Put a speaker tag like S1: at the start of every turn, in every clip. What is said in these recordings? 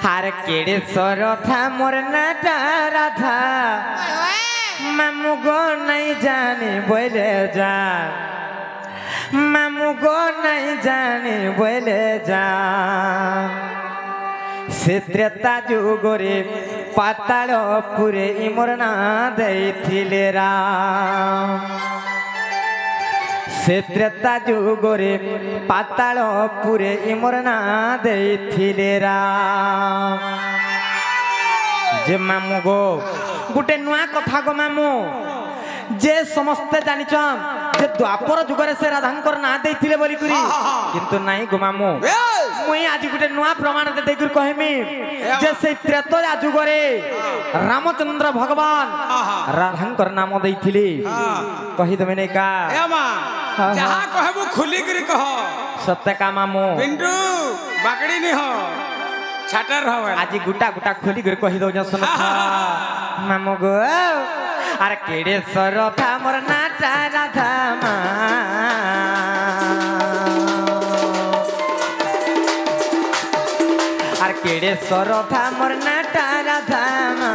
S1: हार केड़े सरोथा मोर नाटा राधा मामू गो नहीं जाने बोले जा मामू गो नहीं जाने बोले जा से त्रेता जुगरे पाताल पुरे इमरना देथिले राम से त्रेता जुगरे पाताल पुरे इमरना देथिले राम जे मामू गो गोटे नुआ कथा गो मामू जे समस्ते जानिछन जे द्वापर जुगरे से राधांकर ना देथिले बोली करी किंतु नाही गो मामू मुई आज गोटे नुआ प्रमाण दे देकर कहमी जे से त्रेता जुगरे रामचंद्र भगवान राधांकर नाम देथिले कहि दमे नै का
S2: ए मा जहां कहबो खुली करी कह
S1: सत्य का मामू
S2: पिंटू बाकड़ी नि हो छाटर हो
S1: आज गुटा गुटा खोली कर कहि दो सुन मामू गो अरे केड़े सरोथा मोर नाटा राधा मा अरे केड़े सरोथा मोर नाटा राधा मा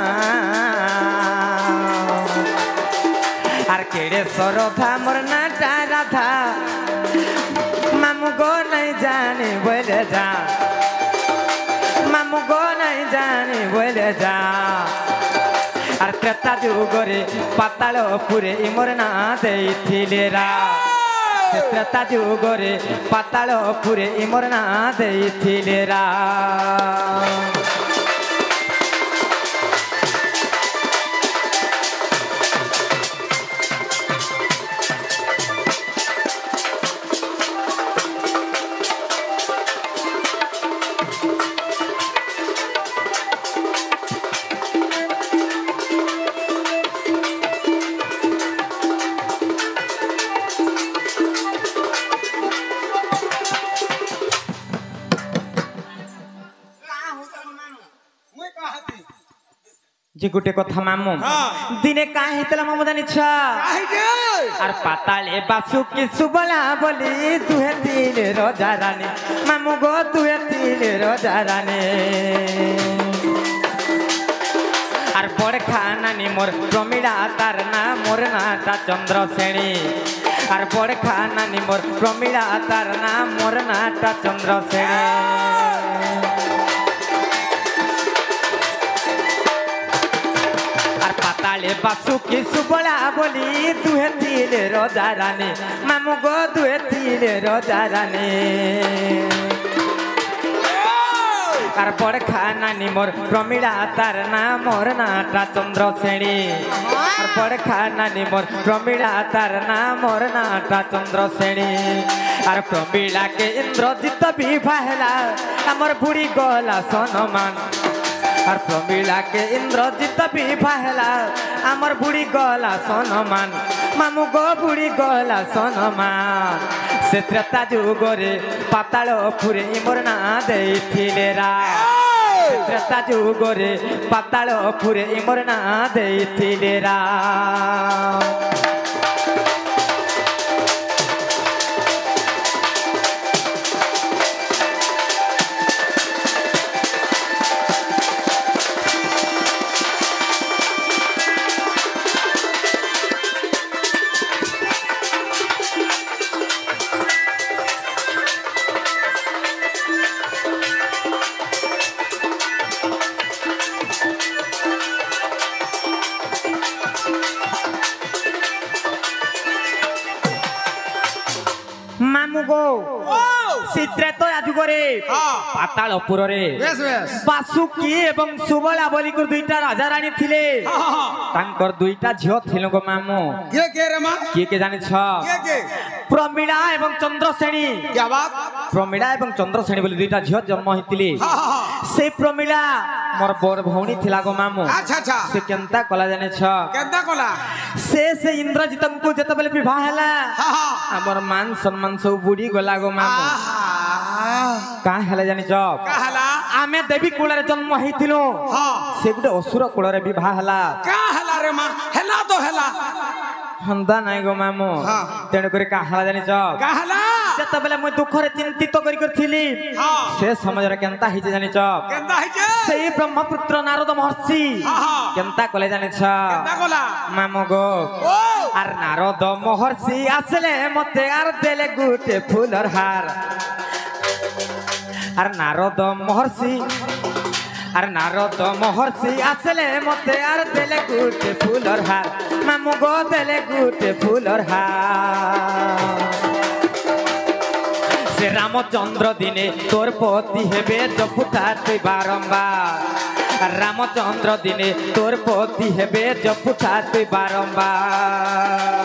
S1: अरे केड़े सरोथा मोर नाटा राधा मामू गो नहीं जाने बोले जा मामू गो नहीं जाने बोले जा अरे त्रेता जुगरे पाताल पुरे इमरना देथिले रा त्रेता जुगरे पाताल पुरे इमरना देथिले रा जी गुटे कथा मामू दिने का हेतला मामू जानिछ आर पाताले बासुकी सुबला बोली तुहे तीन रोजा रानी मामू गो तुहे तीन रोजा रानी आर बड़ खाना नि मोर प्रमिला तार ना मोर नाटा चंद्रसेनी आर बड़ खाना नि मोर प्रमिला तार ना मोर नाटा चंद्रसेनी पाताले बासुकी सुबला बोली तुहे तीन रोजा रानी मामू गो तुहे तीन रोजा रानी आर बड़ खाना नि मोर प्रमिला तार ना मोर नाटा चंद्रसेनी आर बड़ खाना नि मोर प्रमिला तार ना मोर नाटा चंद्रसेनी आर प्रमिला के इंद्रजित विवाहला हमर बुढ़ी गला सनमान और प्रमिला के इंद्रजित विवाहला आमर बुढ़ी गला सनमान मामू गो बुढ़ी गला सनमान से त्रेता जुगरे पाताल पुरे इमरना देथिले रा त्रेता जुगरे पाताल पुरे इमरना देथिले रा मामू गो चित्रे तो आजुगरे पातालपुर रे बासुकी एवं सुबला बोली को दुईटा राजा रानी थिले तांकर दुईटा झियो थिलो गो मामू
S2: के रे मां
S1: के जानि छ
S2: के
S1: प्रमिला एवं चंद्रसेनी
S2: क्या बात
S1: प्रमिला एवं चंद्रसेनी बोली दुईटा झियो जन्म हितिले से प्रमिला मोर बोर भौणी थिला गो मामू
S2: अच्छा अच्छा
S1: से केनता कला जानि छ
S2: केनता कला
S1: से इंद्रजितन को जत बेले विवाह हला हमर मान सम्मान सब बुढ़ी गला गो मामू का हला जानि छ
S2: का हला
S1: आमे देवी कुल रे जन्म हितिलो से गुटे असुर कुल रे विवाह हला
S2: का हला रे मां हला तो हला
S1: हंदा नाइ गो मामू तेण करे का हला जानि छ
S2: का हला
S1: जत बेले मुई दुख रे चिंतित करी करथिली से समय रे केनता हिजे जानि छ
S2: केनता हिजे
S1: सेही ब्रह्मपुत्र नारद महर्षि केनता कले जानि छ
S2: केनता कला
S1: मामो गो आर नारद महर्षि आसले मते आर देले गुटे फूलर हार आर नारद महर्षि आसले मते आर देले गुटे फूलर हार मामो गो देले गुटे फूलर हार से रामचंद्र दिने तोर पति हेबे जपुता तुई बारंबार रामचंद्र दिने तोर पति हेबे जपुता तुई बारंबार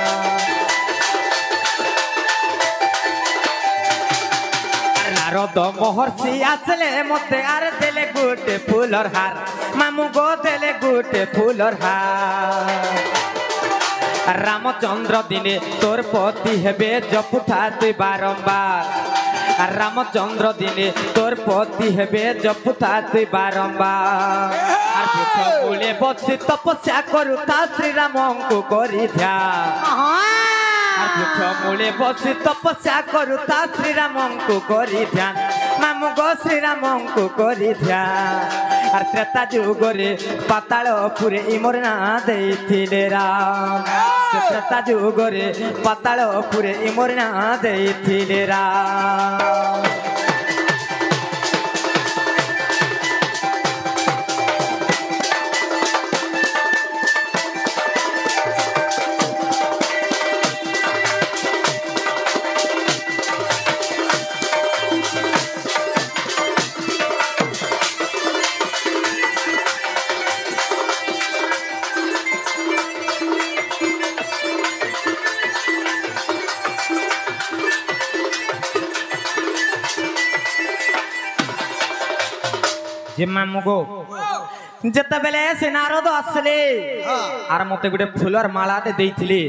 S1: नारद महर्षि आसले मते आर देले गुटे फूलर हार मामू गो देले गुटे फूलर हार रामचंद्र दिने तोर पति हेबे जपुता तुई बारंबार रामचंद्र दिने तोर पति हेबे जपुता तुई बारंबार आर बृक्ष मूले बसी तपस्या करुता श्री राम को करी ध्यान आर बृक्ष मूले बसी तपस्या करुता श्री राम को करी ध्यान मामू गो श्री राम को करी ध्यान आर त्रेता जुगरे पातालपुरे इमोर ना देइथिले राम त्रेता जुगरे पातालपुरे इमोर ना देइथिले राम जे मामू गो जत बेले से नारद आसले आर मते गुटे फूलर माला ते देइथिले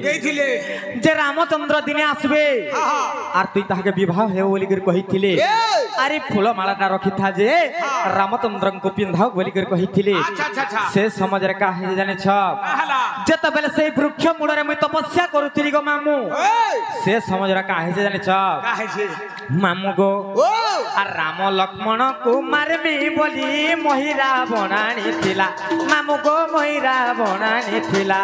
S1: जे रामचंद्र दिने आसबे आर तुई ताके विवाह हे बोली कर कहिथिले अरे फूल मालाटा रखी था जे रामचंद्र को पिंधाओ बोली कर कहिथिले से समझ रे का हे जाने छ जत बेले से वृक्ष मूल रे मैं तपस्या करूथिली गो मामू से समझ रे का हे जाने छ मामू गो आर राम लक्ष्मण को मारबी बोली महिरा बनानी थिला मामू गो महिरा बनानी थिला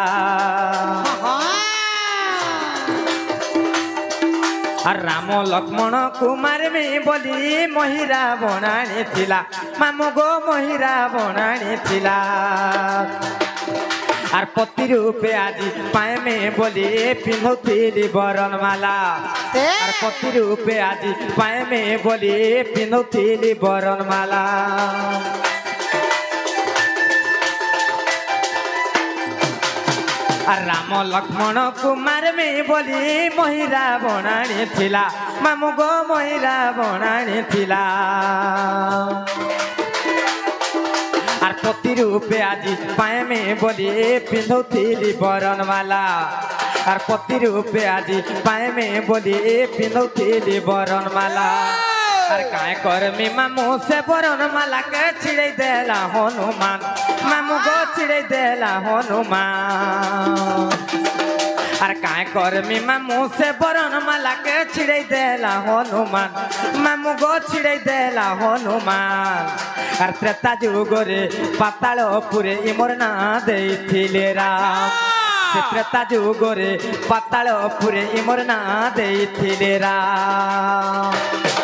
S1: आर राम लक्ष्मण को मारबी बोली महिरा बनानी थिला मामू गो महिरा बनानी थिला आर पति रूपे आज पाए में बोली पिंधुथिली बरनमाला आर पति रूपे आज पाए में बोली पिंधुथिली बरनमाला आर राम लक्ष्मण कुमार में बोली महिरा बनानी थिला मामू गो महिरा बनानी थिला आर पति रूपे आज पाए में बोली पिंधुथिली बरनमाला आर पति रूपे आज पाए में बोली पिंधुथिली बरनमाला आर काय करमी मामू से बरनमाला के छिड़ै देला हनुमान मामू गो छिड़ै देला हनुमान आर काय करमी मामू से बरनमाला के छिड़ै देला हनुमान मामू गो छिड़ै देला हनुमान आर त्रेता जुगरे पातालपुरे इमोर ना देइथिले राम से त्रेता जुगरे पातालपुरे इमोर ना देइथिले राम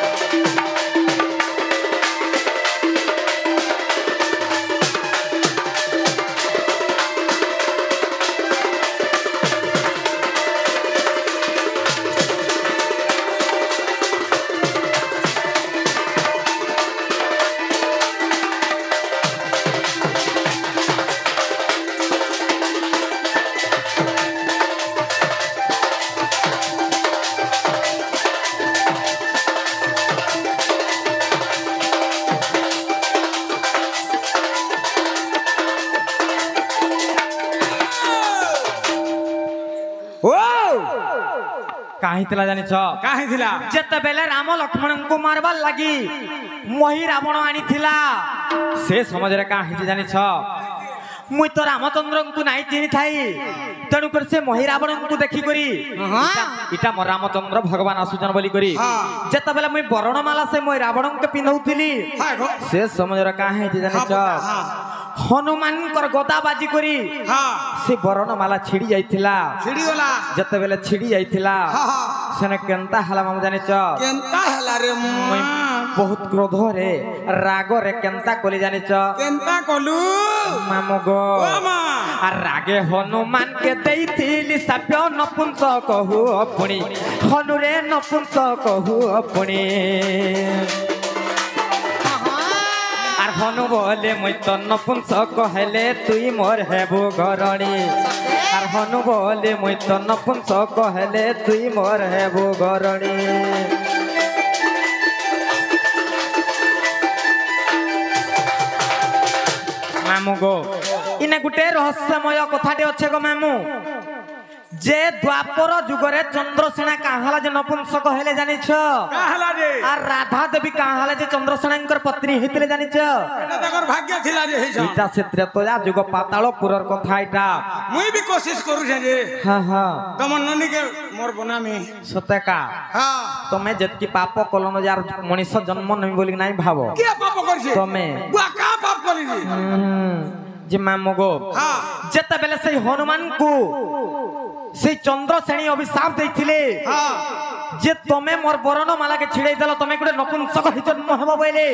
S1: काहितला जानि छ
S2: काहितला
S1: जत बेले राम लक्ष्मण को मारबा लागी मही रावण आनी थिला से समझ रे काहि जानि छ मुई तो रामचंद्र को नाही चिनी थाई तेणु कर से महिरावण को देखी करी इटा मो रामचंद्र भगवान आसुचन बोली करी जेता बेला मुई बरणमाला से मोय रावण के पिनौथिली से समय रा का है जाने छ हनुमान कर गदा बाजी करी से बरणमाला छिड़ी जाइथिला जेते बेला छिड़ी जाइथिला सेने केनता हला माम जाने छ
S2: केनता हला रे
S1: मुई बहुत क्रोध रे राग रे केनता कोली जाने छ
S2: केनता कोलू
S1: मामो गो
S2: ओ मा
S1: आ रागे हनुमान के देइथिली साप्य नपुंस कहू अपनी हनु रे नपुंस कहू अपनी आर हनु बोले मुई तो नपुंस कहले तुई मोर हेबु घरणी आर हनु बोले मुई तो नपुंस कहले तुई मोर हेबु घरणी मामू गो इने गुटे रहस्यमय कथाटे अच्छे गो मामू जे द्वापर जुगरे चंद्रसेना काहला जे नपुंसक हेले जानि छ
S2: काहला रे
S1: आ राधा देवी काहला जे चंद्रसेनांकर पत्नी हेतिले जानि छ
S2: एटा तकर भाग्य थिला रे हेछ
S1: इटा से त्रेतया जुग पातालपुरर कथा इटा
S2: मुई भी कोशिश करू छे रे
S1: हां हां
S2: तमन ननी के मोर बनामी
S1: सते का
S2: हां
S1: तमे जेतकी पाप कलन यार मनुष्य जन्म नमी बोली नाही भाबो
S2: के पाप करछे
S1: तमे
S2: बुआ का पाप करी रे
S1: जे मामो गो
S2: हां
S1: जेते बेले से हनुमान को से चंद्रसेनी अभिशाप देथिले हां जे तमे मोर बरणमाला के छिड़ै देलो तमे गुटे नपुंसक हि जन्म हेबो बोले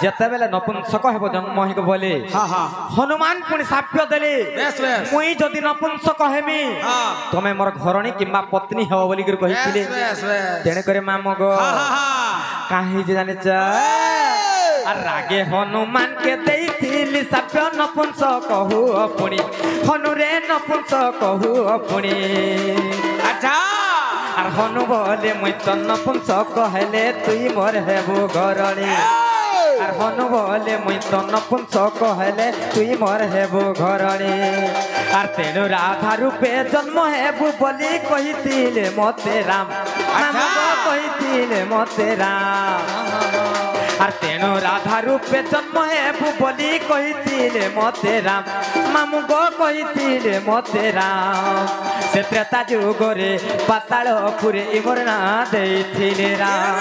S1: जेते बेले नपुंसक हेबो जन्म हि बोले
S2: हां हां
S1: हनुमान पुनी साप्य देले
S2: बेस बेस
S1: मुई जदी नपुंसक हेमी
S2: हां
S1: तमे मोर घरणी किबा पत्नी हेबो बोली कर कहिथिले
S2: बेस बेस
S1: तेने करे मामो गो
S2: हां हां
S1: काहे जे जाने छ आ रागे हनुमान के देइथिली साप्य नपुंसक कहू अपनी हनु रे नपुंसक कहू अपनी
S2: अच्छा
S1: आर हनु बोले मुई तो नपुंसक कहले तुई मोर हेबु घरणी आर हनु बोले मुई तो नपुंसक कहले तुई मोर हेबु घरणी आर तेनु राधा रूपे जन्म हेबु बोली कहिथिले मते राम नाम कहिथिले मते राम आर तेनु राधा रूपे जन्म हेबु बोली कहिथिले मते राम मामु गो कहिथिले मते राम से त्रेता जुगरे पातालपुरे इमोर ना देइथिले राम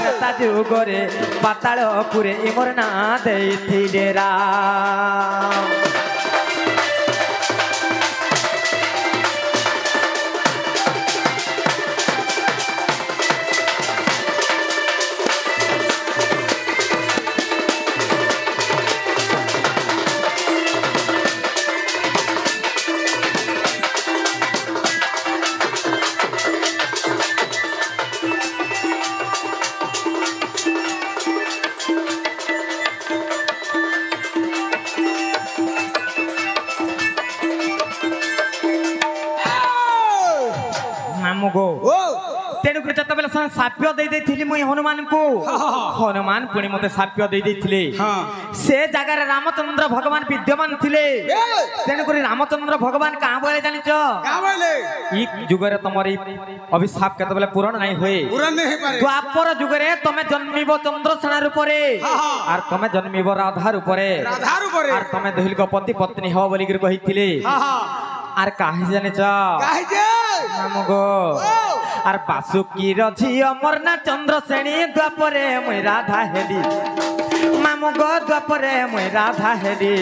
S1: त्रेता जुगरे पातालपुरे इमोर ना देइथिले राम तेणुक जतबेले साप्य दे देथिली मुई हनुमान को हनुमान पुणी मते साप्य दे देथिले से जगह रामचंद्र भगवान विद्यमान थिले तेणुक रामचंद्र भगवान कहाँ बोले जानि छ
S2: का बोले
S1: ई जुगरे तमरी अभिशाप केतबेले पूर्ण नाही होए
S2: पूर्ण नहीं पारे
S1: द्वापर जुगरे तमे जन्मिबो चंद्रसेना रूपरे आर तमे जन्मिबो राधा रूपरे आर तमे दहिल को पति पत्नी हो बोली कर कहिथिले आर काहे जाने छ
S2: काहे जे
S1: नाम गो आर बासुकी रझी अमरना चंद्रसेनी द्वापरे मुई राधा हेली मामु गो द्वापरे मुई राधा हेली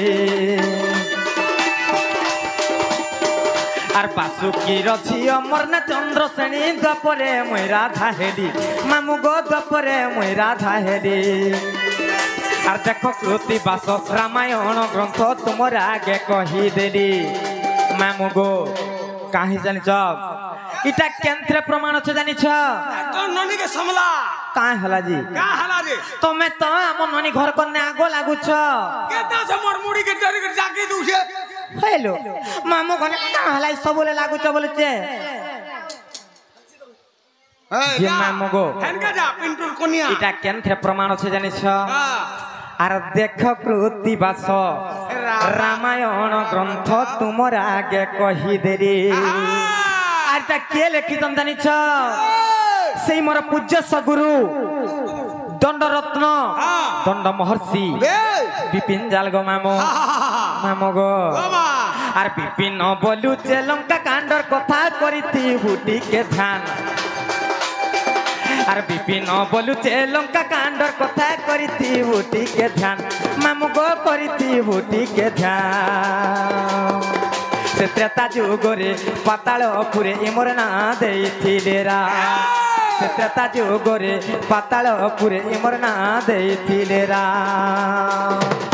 S1: आर बासुकी रझी अमरना चंद्रसेनी द्वापरे मुई राधा हेली मामु गो द्वापरे मुई राधा हेली आर देख कृति बास रामायण ग्रंथ तुमर आगे कही देली मामु गो काहे जानि छ इटा केंद्र प्रमाण छ जानि छ
S2: तो ननी के समला
S1: काहे हला जी
S2: का हला रे
S1: तमे तो हम ननी घर कन्ने आगो लागु छ
S2: केता से मोर मुड़ी के डरी के जाके दू छे
S1: हेलो मामू कने का हला सब बोले लागु छ बोले छे जे मामू गो
S2: हेनका जा पिंटुल कोनिया
S1: इटा केंद्र प्रमाण छ जानि छ आर देख कृति बास रामायण ग्रंथ तुमर आगे कही देरी आरटा के लेखी जानि छ से मोर पूज्य सगुरु दंडरत्न दंड महर्षि विपिन जाल गो मामो मामो गो আর বিপিন বলুছে লঙ্কা কাণ্ডর কথা করিথিবু টিকে ধ্যান আর বিপিন বলুছে লঙ্কা কাণ্ডর কথা করিথিবু টিকে ধ্যান মামু গো করিথিবু টিকে ধ্যান সে ত্রেতা যুগরে পাতালপুরে ইমর না ଦେଇଥିଲେ রাম সে ত্রেতা যুগরে পাতালপুরে ইমর না ଦେଇଥିଲେ রাম